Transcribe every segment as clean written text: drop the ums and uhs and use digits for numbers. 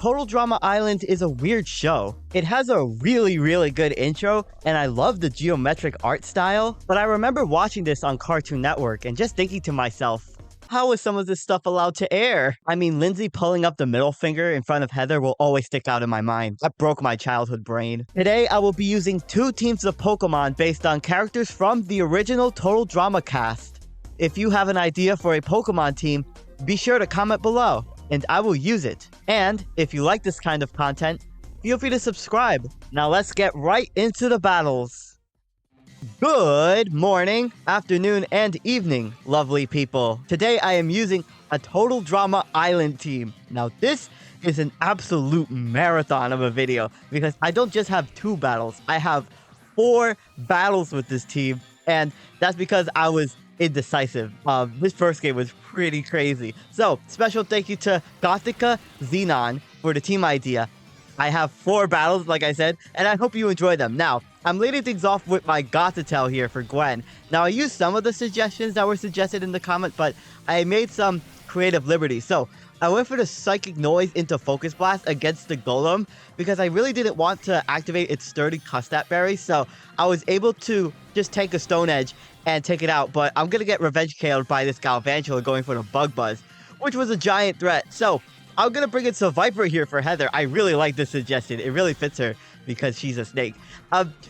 Total Drama Island is a weird show. It has a really good intro, and I love the geometric art style, but I remember watching this on Cartoon Network and just thinking to myself, how is some of this stuff allowed to air? I mean, Lindsay pulling up the middle finger in front of Heather will always stick out in my mind. That broke my childhood brain. Today, I will be using 2 teams of Pokemon based on characters from the original Total Drama cast. If you have an idea for a Pokemon team, be sure to comment below, and I will use it. And if you like this kind of content, feel free to subscribe. Now let's get right into the battles. Good morning, afternoon, and evening, lovely people. Today I am using a Total Drama Island team. Now this is an absolute marathon of a video because I don't just have 2 battles, I have 4 battles with this team, and that's because I was indecisive. This first game was pretty crazy. So, special thank you to Gothica XENON for the team idea. I have 4 battles, like I said, and I hope you enjoy them. Now, I'm leading things off with my Gothitelle here for Gwen. Now, I used some of the suggestions that were suggested in the comment, but I made some creative liberties. So, I went for the Psychic Noise into Focus Blast against the Golem because I really didn't want to activate its sturdy Custap Berry, so I was able to just take a Stone Edge and take it out, but I'm gonna get Revenge KO'd by this Galvantula going for the Bug Buzz, which was a giant threat. So I'm gonna bring in Viper here for Heather. I really like this suggestion. It really fits her because she's a snake.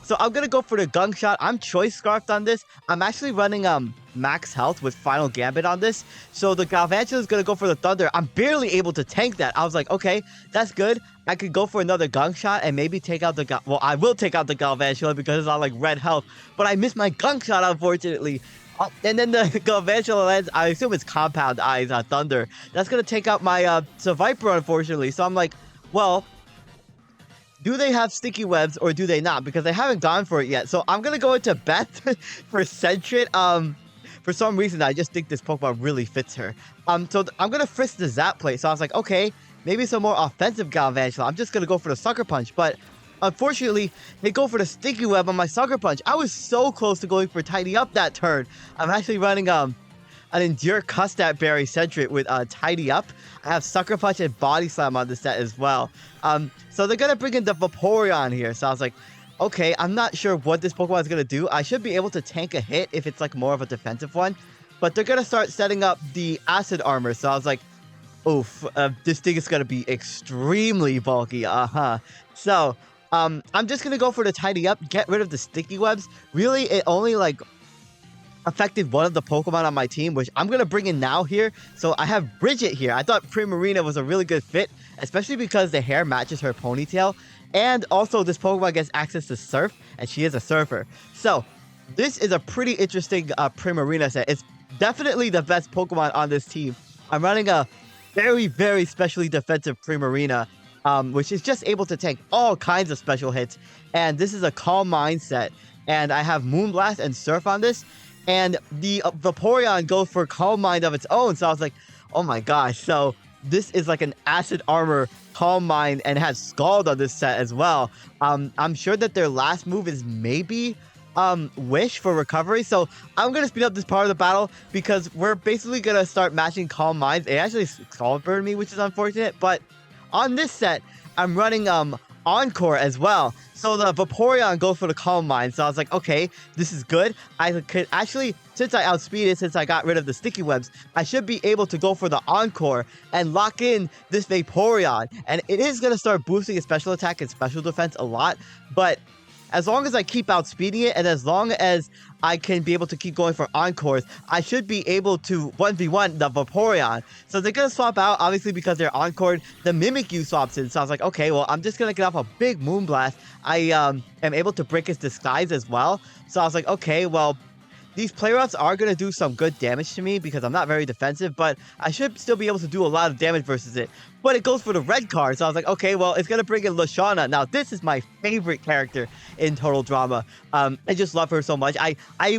So I'm gonna go for the Gunk Shot. I'm Choice Scarfed on this. I'm actually running max health with Final Gambit on this. So the Galvantula is gonna go for the Thunder. I'm barely able to tank that. I was like, okay, that's good. I could go for another Gunk Shot and maybe take out the well, I will take out the Galvantula because it's on like red health. But I missed my Gunk Shot, unfortunately. And then the Galvantula lands, I assume it's Compound Eyes on Thunder. That's gonna take out my Viper, unfortunately. So I'm like, well, do they have sticky webs or do they not? Because they haven't gone for it yet. So I'm gonna go into Beth for Sentret. For some reason, I just think this Pokemon really fits her. So I'm gonna frisk the Zap Plate. So I was like, okay, maybe some more offensive Galvantula. I'm just gonna go for the Sucker Punch, but unfortunately, they go for the Sticky Web on my Sucker Punch. I was so close to going for Tidy Up that turn. I'm actually running an Endure Custap Berry Sentret with Tidy Up. I have Sucker Punch and Body Slam on the set as well. So they're gonna bring in the Vaporeon here. So I was like, okay, I'm not sure what this Pokemon is gonna do. I should be able to tank a hit if it's like more of a defensive one. But they're gonna start setting up the Acid Armor. So I was like, oof, this thing is gonna be extremely bulky. So I'm just gonna go for the Tidy Up, get rid of the Sticky Webs. Really, it only like affected one of the Pokemon on my team, which I'm gonna bring in now here. So I have Bridget here. I thought Primarina was a really good fit, especially because the hair matches her ponytail, and also this Pokemon gets access to Surf, and she is a surfer. So this is a pretty interesting Primarina set. It's definitely the best Pokemon on this team. I'm running a very specially defensive Primarina, which is just able to tank all kinds of special hits. And this is a Calm Mind set, and I have Moonblast and Surf on this. And the Vaporeon goes for Calm Mind of its own. So I was like, oh my gosh. So this is like an Acid Armor Calm Mind and has Scald on this set as well. I'm sure that their last move is maybe Wish for recovery. So I'm going to speed up this part of the battle because we're basically going to start matching Calm Minds. It actually Scald Burned me, which is unfortunate. But on this set, I'm running Encore as well. So the Vaporeon goes for the Calm Mind. So I was like, okay, this is good. I could actually, since I outspeeded, since I got rid of the Sticky Webs, I should be able to go for the Encore and lock in this Vaporeon. And it is going to start boosting its special attack and special defense a lot. But as long as I keep outspeeding it, and as long as I can be able to keep going for Encores, I should be able to 1v1 the Vaporeon. So they're going to swap out, obviously, because they're Encored. The Mimikyu swaps in. So I was like, okay, well, I'm just going to get off a big Moonblast. I am able to break its Disguise as well. So I was like, okay, well, these play routes are going to do some good damage to me because I'm not very defensive, but I should still be able to do a lot of damage versus it. But it goes for the red card, so I was like, okay, well, it's going to bring in Lashana. Now, this is my favorite character in Total Drama. I just love her so much. I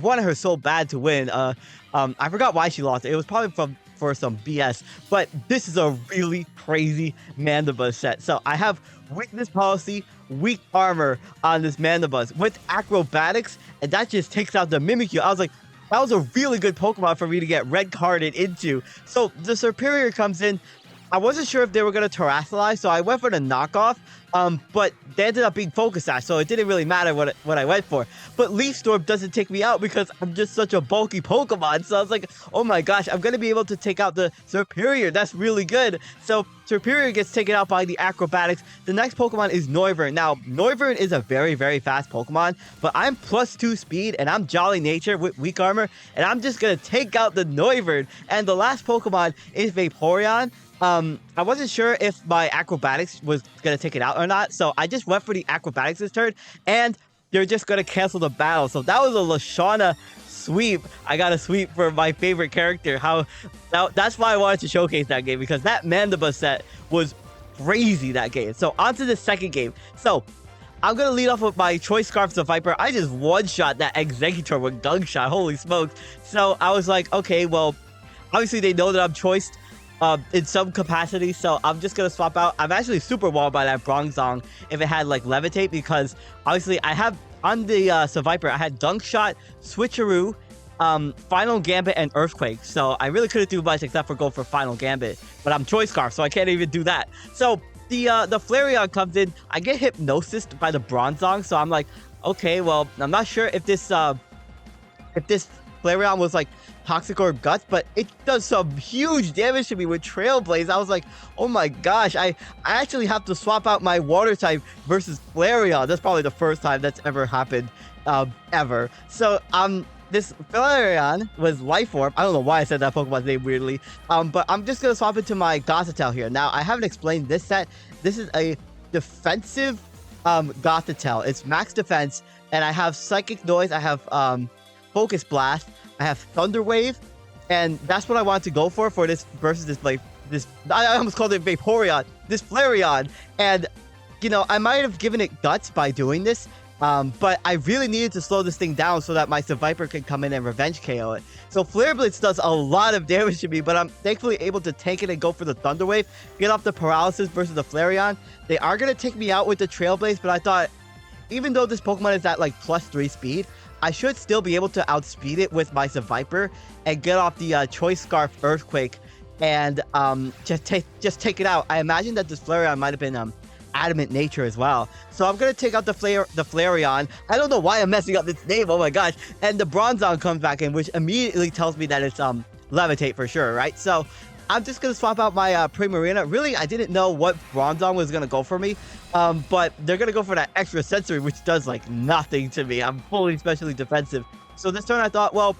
wanted her so bad to win. I forgot why she lost. It was probably for some BS, but this is a really crazy Mandibuzz set. So I have Weakness Policy, Weak Armor on this Mandibuzz with Acrobatics, and that just takes out the Mimikyu. I was like, that was a really good Pokemon for me to get red carded into. So the Superior comes in, I wasn't sure if they were going to Terastallize, so I went for the knockoff, but they ended up being Focus Sash, so it didn't really matter what I went for. But Leaf Storm doesn't take me out because I'm just such a bulky Pokemon, so I was like, oh my gosh, I'm going to be able to take out the Serperior. That's really good. So Serperior gets taken out by the Acrobatics. The next Pokemon is Noivern. Now, Noivern is a very, very fast Pokemon, but I'm +2 speed, and I'm Jolly Nature with Weak Armor, and I'm just going to take out the Noivern. And the last Pokemon is Vaporeon. I wasn't sure if my Acrobatics was going to take it out or not, so I just went for the Acrobatics this turn, and they're just going to cancel the battle. So that was a Lashana sweep. I got a sweep for my favorite character. That's why I wanted to showcase that game, because that Mandiba set was crazy that game. So on to the second game. So I'm going to lead off with my Choice Scarf the Viper. I just one-shot that Exeggutor with Gunk Shot. Holy smokes. So I was like, okay, well, obviously they know that I'm choiced in some capacity, so I'm just gonna swap out. I'm actually super walled by that Bronzong if it had like Levitate, because obviously I have on the Seviper, I had Dunk Shot, Switcheroo, Final Gambit, and Earthquake. So I really couldn't do much except for go for Final Gambit, but I'm Choice Scarf, so I can't even do that. So the Flareon comes in, I get Hypnosis by the Bronzong, so I'm like, okay, well, I'm not sure if this Flareon was like Toxic Orb Guts, but it does some huge damage to me with Trailblaze. I was like, oh my gosh, I actually have to swap out my Water type versus Flareon. That's probably the first time that's ever happened, ever. So, this Flareon was Life Orb. I don't know why I said that Pokemon's name weirdly. But I'm just gonna swap it to my Gothitelle here. Now, I haven't explained this set. This is a defensive Gothitelle. It's max defense, and I have Psychic Noise, I have Focus Blast, I have Thunder Wave, and that's what I want to go for this versus this, like, I almost called it Vaporeon, this Flareon. And, you know, I might have given it Guts by doing this, but I really needed to slow this thing down so that my Seviper can come in and Revenge KO it. So Flare Blitz does a lot of damage to me, but I'm thankfully able to take it and go for the Thunder Wave, get off the Paralysis versus the Flareon. They are going to take me out with the Trailblaze, but I thought, even though this Pokemon is at like +3 speed, I should still be able to outspeed it with my Seviper and get off the Choice Scarf Earthquake and just take it out. I imagine that this Flareon might have been Adamant Nature as well. So I'm going to take out the Flareon. I don't know why I'm messing up its name, oh my gosh. And the Bronzong comes back in, which immediately tells me that it's Levitate for sure, right? So I'm just going to swap out my Primarina. Really, I didn't know what Bronzong was going to go for me. But they're going to go for that extra sensory, which does like nothing to me. I'm fully specially defensive. So this turn I thought, well,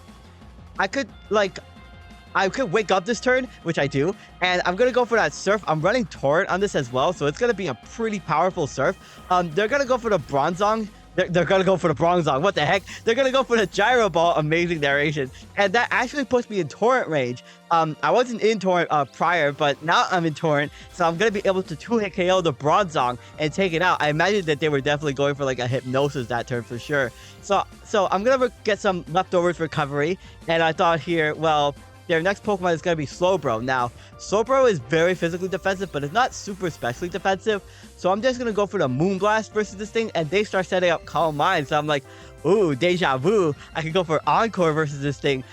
I could wake up this turn, which I do. And I'm going to go for that Surf. I'm running Torrent on this as well. So it's going to be a pretty powerful Surf. They're going to go for the Bronzong. They're going to go for the Bronzong. What the heck? They're going to go for the Gyro Ball. Amazing narration. And that actually puts me in Torrent range. I wasn't in Torrent prior, but now I'm in Torrent. So I'm going to be able to 2-hit KO the Bronzong and take it out. I imagine that they were definitely going for like a Hypnosis that turn for sure. So I'm going to get some Leftovers Recovery. And I thought here, well, their next Pokemon is going to be Slowbro. Now, Slowbro is very physically defensive, but it's not super specially defensive. So I'm just going to go for the Moonblast versus this thing, and they start setting up Calm Mind. So I'm like, ooh, Deja Vu. I can go for Encore versus this thing.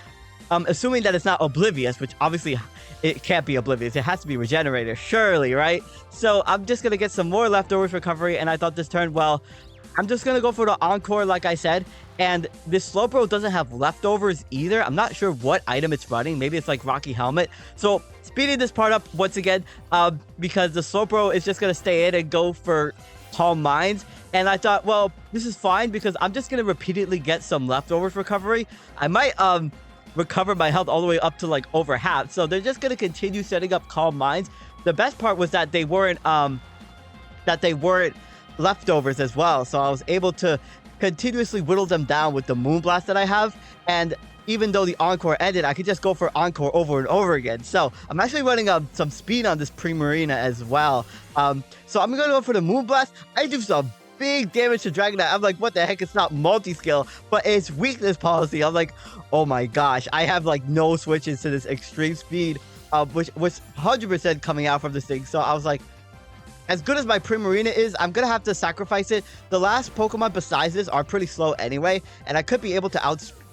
Assuming that it's not Oblivious, which obviously it can't be Oblivious. It has to be Regenerator, surely, right? So I'm just going to get some more Leftovers Recovery, and I thought this turn, well, I'm just going to go for the Encore, like I said. And this Slowbro doesn't have Leftovers either. I'm not sure what item it's running. Maybe it's like Rocky Helmet. So speeding this part up once again, because the Slowbro is just going to stay in and go for Calm Minds. And I thought, well, this is fine because I'm just going to repeatedly get some Leftovers Recovery. I might recover my health all the way up to like over half. So they're just going to continue setting up Calm Minds. The best part was that they weren't Leftovers as well. So I was able to continuously whittle them down with the Moonblast that I have. And even though the Encore ended, I could just go for Encore over and over again. So I'm actually running some speed on this Primarina as well. So I'm going to go for the Moonblast. I do some big damage to Dragonite. I'm like, what the heck? It's not multi-skill, but it's weakness policy. I'm like, oh my gosh. I have like no switches to this extreme speed, which was 100% coming out from this thing. So I was like, as good as my Primarina is, I'm going to have to sacrifice it. The last Pokemon besides this are pretty slow anyway, and I could be able to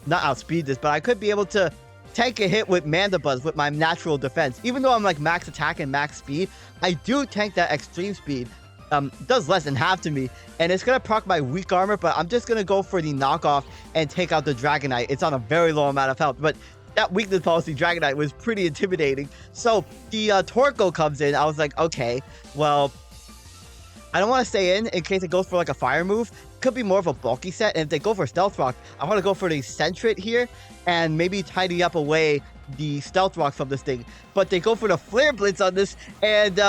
not outspeed this, but I could be able to tank a hit with Mandibuzz with my natural defense. Even though I'm like max attack and max speed, I do tank that extreme speed. Does less than half to me, and it's gonna proc my weak armor, but I'm just gonna go for the knockoff and take out the Dragonite. It's on a very low amount of health, but that weakness policy Dragonite was pretty intimidating. So the Torkoal comes in. I was like, okay, well, I don't want to stay in case it goes for like a fire move. Could be more of a bulky set, and if they go for Stealth Rock, I want to go for the Sentret here and maybe tidy up away the Stealth Rock from this thing. But they go for the Flare Blitz on this, and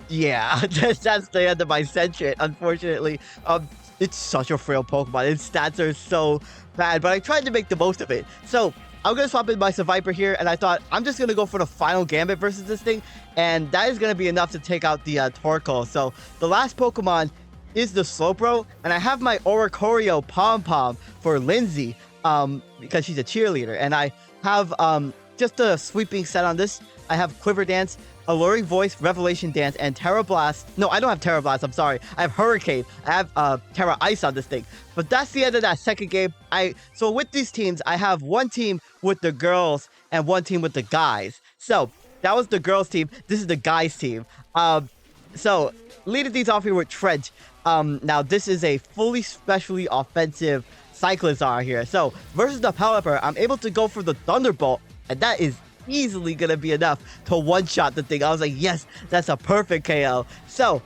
yeah, that's the end of my Sentret, unfortunately. It's such a frail Pokemon. Its stats are so bad, but I tried to make the most of it. So I'm going to swap in my Seviper here, and I thought I'm just going to go for the final Gambit versus this thing, and that is going to be enough to take out the Torkoal. So the last Pokemon is the Slowbro, and I have my Oricorio Pom-Pom for Lindsay, because she's a cheerleader, and I have just a sweeping set on this. I have Quiver Dance, Alluring Voice, Revelation Dance, and Terra Blast. No, I don't have Terra Blast, I'm sorry. I have Hurricane. I have Terra Ice on this thing. But that's the end of that second game. So with these teams, I have one team with the girls and one team with the guys. So that was the girls team. This is the guys team. So leading these off here with Trent. Now this is a fully specially offensive Cyclizar here. So versus the Pelipper, I'm able to go for the Thunderbolt, and that is easily gonna be enough to one-shot the thing. I was like, yes, that's a perfect KO. So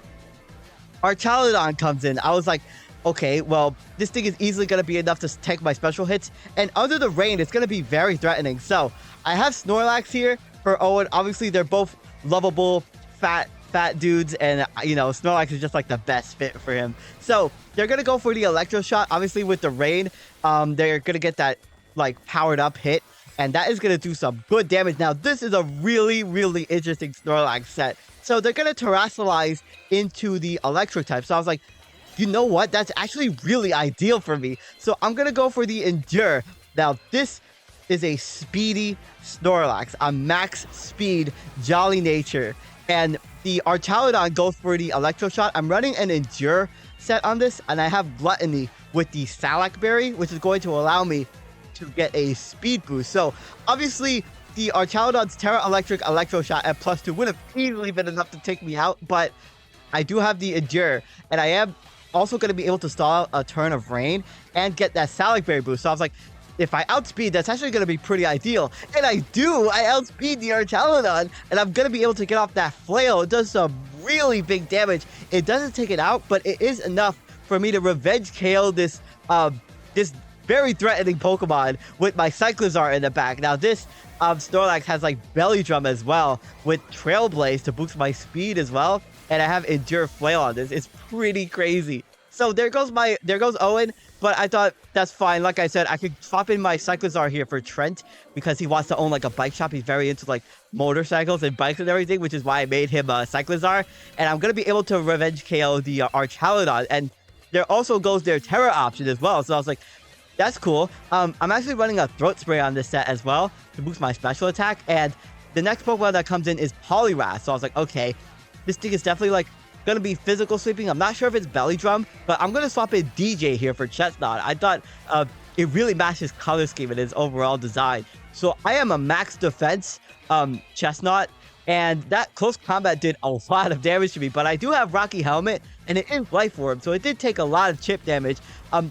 our Chaladon comes in. I was like, okay, well, this thing is easily gonna be enough to take my special hits, and under the rain, it's gonna be very threatening. So I have Snorlax here for Owen. Obviously, they're both lovable, fat dudes, and you know, Snorlax is just like the best fit for him. So they're gonna go for the Electro Shot. Obviously, with the rain, they're gonna get that like powered up hit, and that is going to do some good damage. Now, this is a really, really interesting Snorlax set. So they're going to Terrasilize into the Electric type. So I was like, you know what? That's actually really ideal for me. So I'm going to go for the Endure. Now, this is a speedy Snorlax, a max speed, jolly nature. And the Archaludon goes for the Electro Shot. I'm running an Endure set on this, and I have Gluttony with the Salac Berry, which is going to allow me to get a speed boost. So obviously the Archaludon's Terra Electric Electro Shot at +2 would have easily been enough to take me out, but I do have the Endure, and I am also going to be able to stall out a turn of rain and get that Salac Berry boost. So I was like, if I outspeed, that's actually going to be pretty ideal. And I do. I outspeed the Archaludon, and I'm going to be able to get off that Flail. It does some really big damage. It doesn't take it out, but it is enough for me to revenge KO this very threatening Pokemon with my Cyclizar in the back. Now this Snorlax has like Belly Drum as well with Trailblaze to boost my speed as well, and I have Endure Flail on this. It's pretty crazy. So there goes Owen, but I thought that's fine. Like I said, I could swap in my Cyclizar here for Trent because he wants to own like a bike shop. He's very into like motorcycles and bikes and everything, which is why I made him a Cyclizar, and I'm gonna be able to revenge KO the Archaludon. And there also goes their Terra option as well. So I was like, that's cool. I'm actually running a Throat Spray on this set as well to boost my special attack. And the next Pokemon that comes in is Poliwrath. So I was like, okay, this thing is definitely like going to be physical sweeping. I'm not sure if it's Belly Drum, but I'm going to swap in DJ here for Chestnut. I thought it really matches color scheme and his overall design. So I am a max defense Chestnut, and that close combat did a lot of damage to me, but I do have Rocky Helmet, and it is Life Orb, so it did take a lot of chip damage.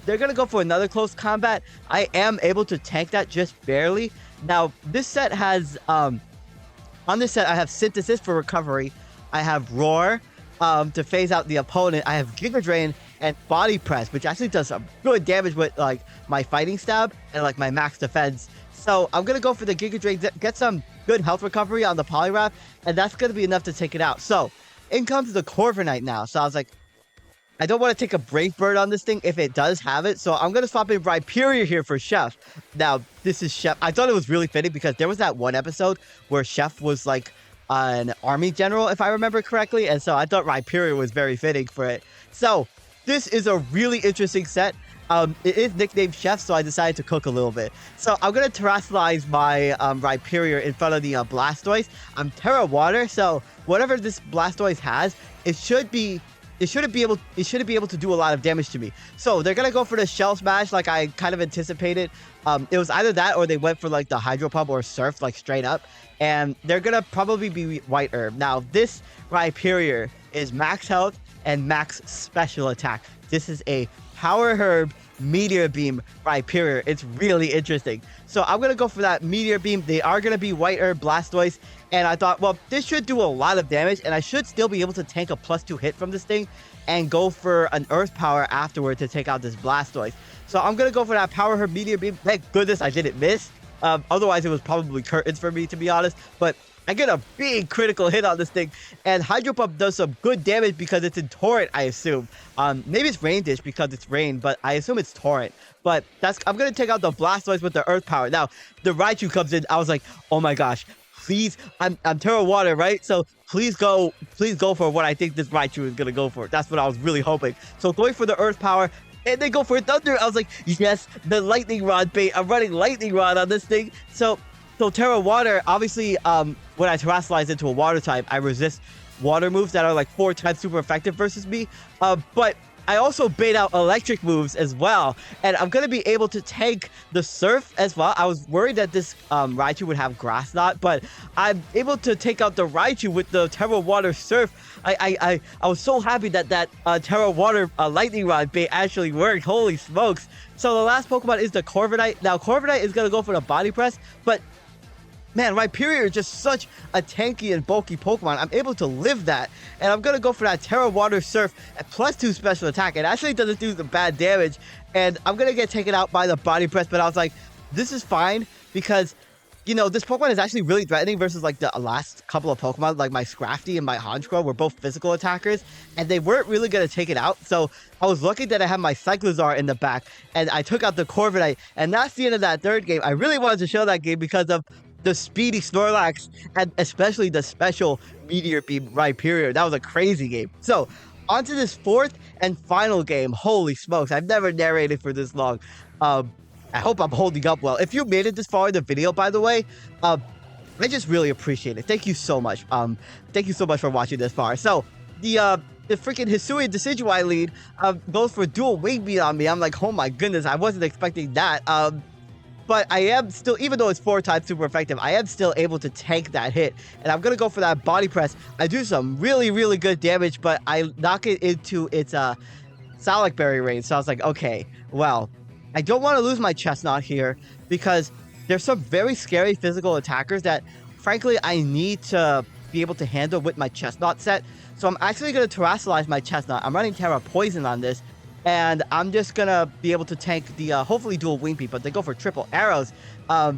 They're going to go for another close combat. I am able to tank that just barely. Now, this set has, on this set, I have Synthesis for recovery. I have Roar to phase out the opponent. I have Giga Drain and Body Press, which actually does some good damage with like my Fighting Stab and like my max defense. So I'm going to go for the Giga Drain, get some good health recovery on the Poliwrath, and that's going to be enough to take it out. So in comes the Corviknight now. So I was like, I don't want to take a Brave Bird on this thing if it does have it. So I'm going to swap in Rhyperior here for Chef. Now, this is Chef. I thought it was really fitting because there was that one episode where Chef was like an army general, if I remember correctly. And so I thought Rhyperior was very fitting for it. So this is a really interesting set. It is nicknamed Chef, so I decided to cook a little bit. So I'm going to Terrasilize my Rhyperior in front of the Blastoise. I'm Terra Water, so whatever this Blastoise has, it should be it shouldn't be able to do a lot of damage to me. So they're gonna go for the Shell Smash like I kind of anticipated. It was either that or they went for like the Hydro Pump or Surf like straight up, and they're gonna probably be White Herb. Now this Rhyperior is max health and max special attack. This is a Power Herb Meteor Beam Rhyperior. It's really interesting. So I'm gonna go for that Meteor Beam. They are gonna be White Herb Blastoise, and I thought, well, this should do a lot of damage, and I should still be able to tank a +2 hit from this thing and go for an Earth Power afterward to take out this Blastoise. So I'm gonna go for that Power Herb Meteor Beam. Thank goodness I didn't miss. Otherwise it was probably curtains for me, to be honest. But I get a big critical hit on this thing, and Hydro Pump does some good damage because it's in Torrent, I assume. Maybe it's Rain Dish because it's rain, but I assume it's Torrent. But I'm gonna take out the Blastoise with the Earth Power. Now, the Raichu comes in. I was like, oh my gosh, please, I'm Terra Water, right? So please go for what I think this Raichu is gonna go for. That's what I was really hoping. So going for the Earth Power, and they go for Thunder. I was like, yes, the Lightning Rod bait. I'm running Lightning Rod on this thing. So Terra Water, obviously, when I Terastallize into a Water type, I resist water moves that are like 4 times super effective versus me. But I also bait out electric moves as well, and I'm gonna be able to tank the Surf as well. I was worried that this Raichu would have Grass Knot, but I'm able to take out the Raichu with the Terra Water Surf. I was so happy that Terra Water Lightning Rod bait actually worked. Holy smokes! So the last Pokemon is the Corviknight. Now Corviknight is gonna go for the Body Press, but man, Rhyperior is just such a tanky and bulky Pokemon. I'm able to live that. And I'm going to go for that Terra Water Surf at +2 special attack. It actually doesn't do some bad damage. And I'm going to get taken out by the Body Press. But I was like, this is fine because, you know, this Pokemon is actually really threatening versus like the last couple of Pokemon. Like my Scrafty and my Honchkrow were both physical attackers. And they weren't really going to take it out. So I was lucky that I had my Cyclizar in the back. And I took out the Corviknight. And that's the end of that third game. I really wanted to show that game because of the speedy Snorlax, and especially the special Meteor Beam Rhyperior. That was a crazy game. So, on to this fourth and final game. Holy smokes, I've never narrated for this long. I hope I'm holding up well. If you made it this far in the video, by the way, I just really appreciate it. Thank you so much. Thank you so much for watching this far. So, the freaking Hisuian Decidueye lead goes for dual Wing Beat on me. I'm like, oh my goodness, I wasn't expecting that. But I am still, even though it's 4 times super effective, I am still able to tank that hit. And I'm going to go for that Body Press. I do some really, really good damage, but I knock it into its Salac Berry range. So I was like, okay, well, I don't want to lose my Chestnut here because there's some very scary physical attackers that, frankly, I need to be able to handle with my Chestnut set. So I'm actually going to Terastallize my Chestnut. I'm running Terra Poison on this. And I'm just going to be able to tank the, hopefully, dual Wing Beat, but they go for triple arrows. I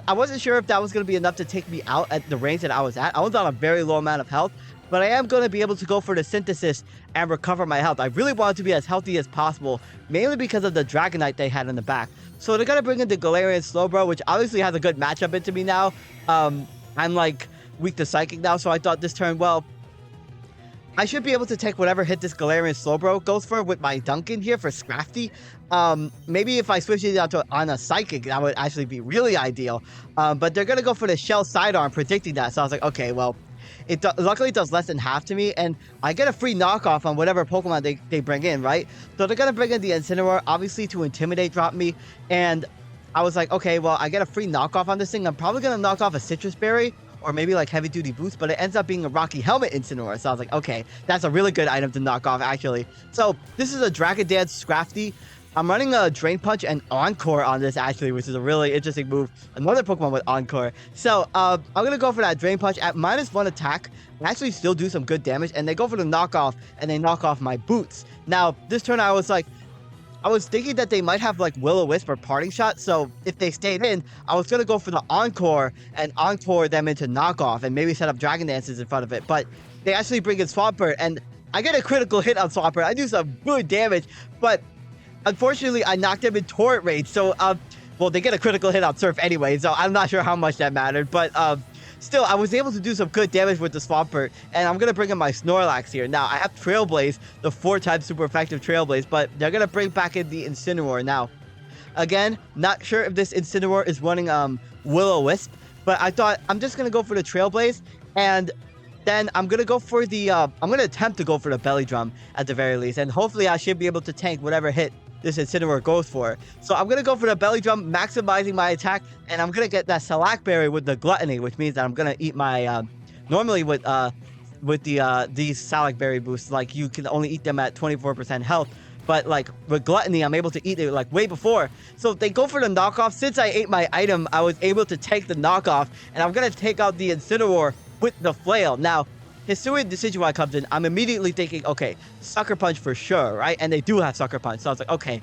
wasn't sure if that was going to be enough to take me out at the range that I was at. I was on a very low amount of health, but I am going to be able to go for the Synthesis and recover my health. I really wanted to be as healthy as possible, mainly because of the Dragonite they had in the back. So they're going to bring in the Galarian Slowbro, which obviously has a good matchup into me now. I'm, like, weak to Psychic now, so I thought this turn, well, I should be able to take whatever hit this Galarian Slowbro goes for with my Duncan here for Scrafty. Maybe if I switch it out on a Psychic, that would actually be really ideal. But they're going to go for the Shell Sidearm, predicting that. So I was like, okay, well, luckily it does less than half to me. And I get a free knockoff on whatever Pokemon they bring in, right? So they're going to bring in the Incineroar, obviously to Intimidate drop me. And I was like, okay, well, I get a free knockoff on this thing. I'm probably going to knock off a Citrus Berry, or maybe like Heavy Duty Boost, but it ends up being a Rocky Helmet Incineroar. So I was like, okay, that's a really good item to knock off, actually. So this is a Dragon Dance Scrafty. I'm running a Drain Punch and Encore on this, actually, which is a really interesting move. Another Pokemon with Encore. So I'm going to go for that Drain Punch at -1 attack. I actually still do some good damage, and they go for the knockoff, and they knock off my Boots. Now, this turn I was like, I was thinking that they might have like Will-O-Wisp or Parting Shot, so if they stayed in, I was going to go for the Encore and Encore them into knockoff and maybe set up Dragon Dances in front of it, but they actually bring in Swampert, and I get a critical hit on Swampert. I do some good damage, but unfortunately I knocked him in Torrent range, so well, they get a critical hit on Surf anyway, so I'm not sure how much that mattered, but still, I was able to do some good damage with the Swampert, and I'm going to bring in my Snorlax here. Now, I have Trailblaze, the 4 times super effective Trailblaze, but they're going to bring back in the Incineroar. Now, again, not sure if this Incineroar is running Will-O-Wisp, but I thought I'm just going to go for the Trailblaze, and then I'm gonna go for the I'm gonna attempt to go for the belly drum at the very least, and hopefully I should be able to tank whatever hit this Incineroar goes for. So I'm gonna go for the belly drum, maximizing my attack, and I'm gonna get that Salac Berry with the Gluttony, which means that I'm gonna eat my normally with these Salac Berry boosts, like you can only eat them at 24% health. But like with Gluttony, I'm able to eat it like way before. So if they go for the knockoff, since I ate my item, I was able to take the knockoff, and I'm gonna take out the Incineroar with the flail. Now, Hisuian Decidueye comes in, I'm immediately thinking, okay, Sucker Punch for sure, right? And they do have Sucker Punch, so I was like, okay,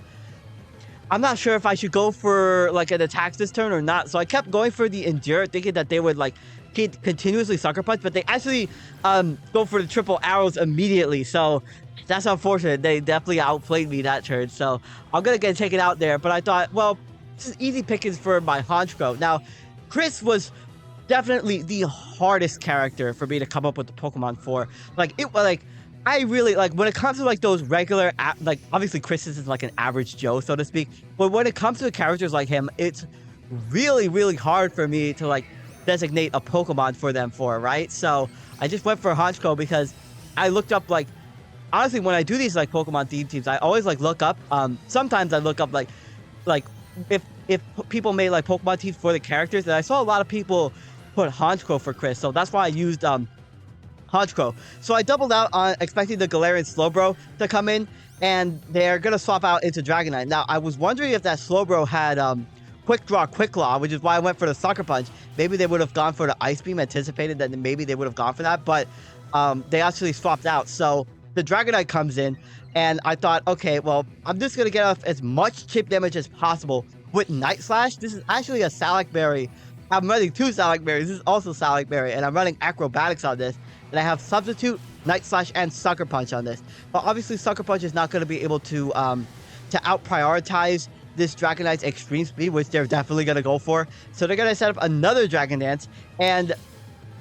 I'm not sure if I should go for like an attack this turn or not. So I kept going for the Endure, thinking that they would like continuously Sucker Punch, but they actually go for the triple arrows immediately. So that's unfortunate. They definitely outplayed me that turn. So I'm gonna get taken out there. But I thought, well, this is easy pickings for my Honchkrow. Now, Chris was definitely the hardest character for me to come up with the Pokemon for. I really like when it comes to like those regular like obviously Chris is like an average Joe, so to speak, but when it comes to characters like him, it's really hard for me to like designate a Pokemon for them right? So I just went for Honchkrow because I looked up, like, honestly, when I do these like Pokemon theme teams, I always like look up sometimes I look up like if people made like Pokemon teams for the characters, and I saw a lot of people put Honchkrow for Chris, so that's why I used Honchkrow. So I doubled out on expecting the Galarian Slowbro to come in, and they're gonna swap out into Dragonite. Now I was wondering if that Slowbro had Quick Draw, Quick Claw, which is why I went for the Sucker Punch. Maybe they would have gone for the Ice Beam, anticipated that maybe they would have gone for that, but they actually swapped out. So the Dragonite comes in, and I thought, okay, well, I'm just gonna get off as much chip damage as possible with Night Slash. This is actually a Salac Berry. I'm running 2 Salac Berries. This is also Salac Berry, and I'm running Acrobatics on this. And I have Substitute, Night Slash, and Sucker Punch on this. But obviously, Sucker Punch is not going to be able to out-prioritize this Dragonite's extreme speed, which they're definitely going to go for. So they're going to set up another Dragon Dance. And,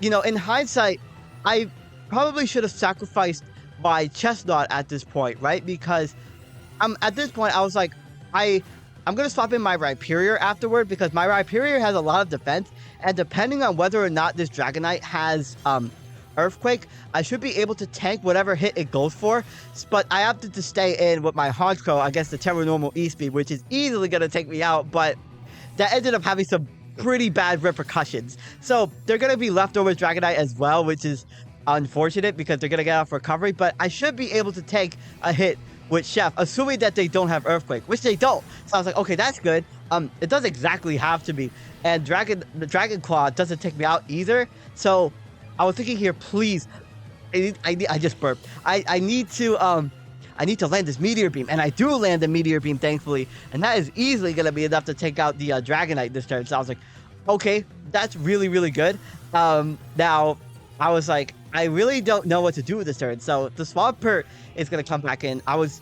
you know, in hindsight, I probably should have sacrificed my Chestnut at this point, right? Because at this point, I was like, I'm going to swap in my Rhyperior afterward, because my Rhyperior has a lot of defense, and depending on whether or not this Dragonite has Earthquake, I should be able to tank whatever hit it goes for, but I opted to stay in with my Honchkrow against the Terra Normal E-Speed, which is easily going to take me out, but that ended up having some pretty bad repercussions. So they're going to be leftover Dragonite as well, which is unfortunate because they're going to get off recovery, but I should be able to take a hit with Chef, assuming that they don't have Earthquake, which they don't. So I was like, okay, that's good. It doesn't exactly have to be. And the Dragon Claw doesn't take me out either. So I was thinking here, please, I just burped. I need to land this Meteor Beam, and I do land the Meteor Beam, thankfully, and that is easily gonna be enough to take out the Dragonite this turn. So I was like, okay, that's really good. Now I was like, I really don't know what to do with this turn. So the Swampert is going to come back in. I was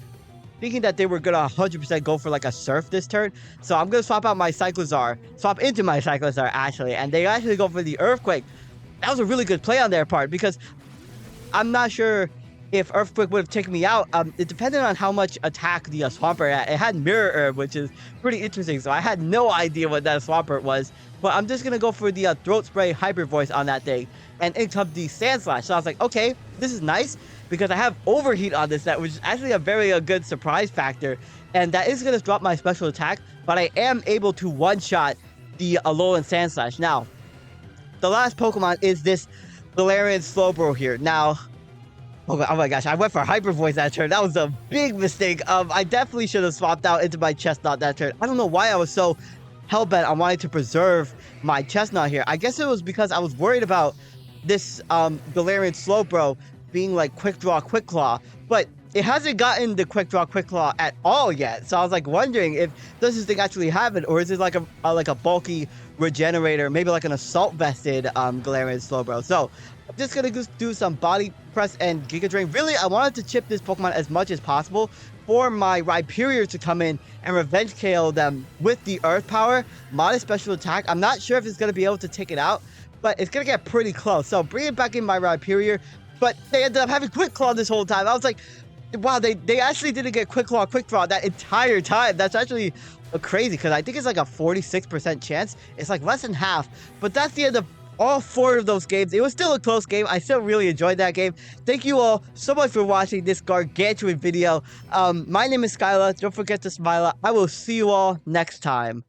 thinking that they were going to 100% go for like a Surf this turn. So I'm going to swap out my Cyclizar, swap into my Cyclizar actually. And they actually go for the Earthquake. That was a really good play on their part, because I'm not sure if Earthquake would have taken me out. It depended on how much attack the Swampert had. It had Mirror Herb, which is pretty interesting. So I had no idea what that Swampert was. But I'm just going to go for the Throat Spray Hyper Voice on that thing. And in comes the Sand Slash. So I was like, okay, this is nice, because I have Overheat on this set, which is actually a very good surprise factor. And that is going to drop my special attack, but I am able to one-shot the Alolan Sand Slash. Now, the last Pokemon is this Galarian Slowbro here. Now, oh my gosh, I went for Hyper Voice that turn. That was a big mistake. I definitely should have swapped out into my Chestnut that turn. I don't know why I was so hellbent on wanting to preserve my Chestnut here. I guess it was because I was worried about this Galarian Slowbro being like Quick Draw, Quick Claw, but it hasn't gotten the Quick Draw, Quick Claw at all yet. So I was like wondering if does this thing actually have it, or is it like a bulky regenerator, maybe like an Assault Vested Galarian Slowbro. So I'm just gonna do some Body Press and Giga Drain. Really, I wanted to chip this Pokemon as much as possible for my Rhyperior to come in and Revenge KO them with the Earth Power, Modest Special Attack. I'm not sure if it's gonna be able to take it out, but it's gonna get pretty close. So bring it back in my Rhyperior, but they ended up having Quick Claw this whole time. I was like, wow, they actually didn't get Quick Claw, Quick Draw that entire time. That's actually crazy, because I think it's like a 46% chance. It's like less than half, but that's the end of all 4 of those games. It was still a close game. I still really enjoyed that game. Thank you all so much for watching this gargantuan video. My name is SkyLaaa. Don't forget to smile. I will see you all next time.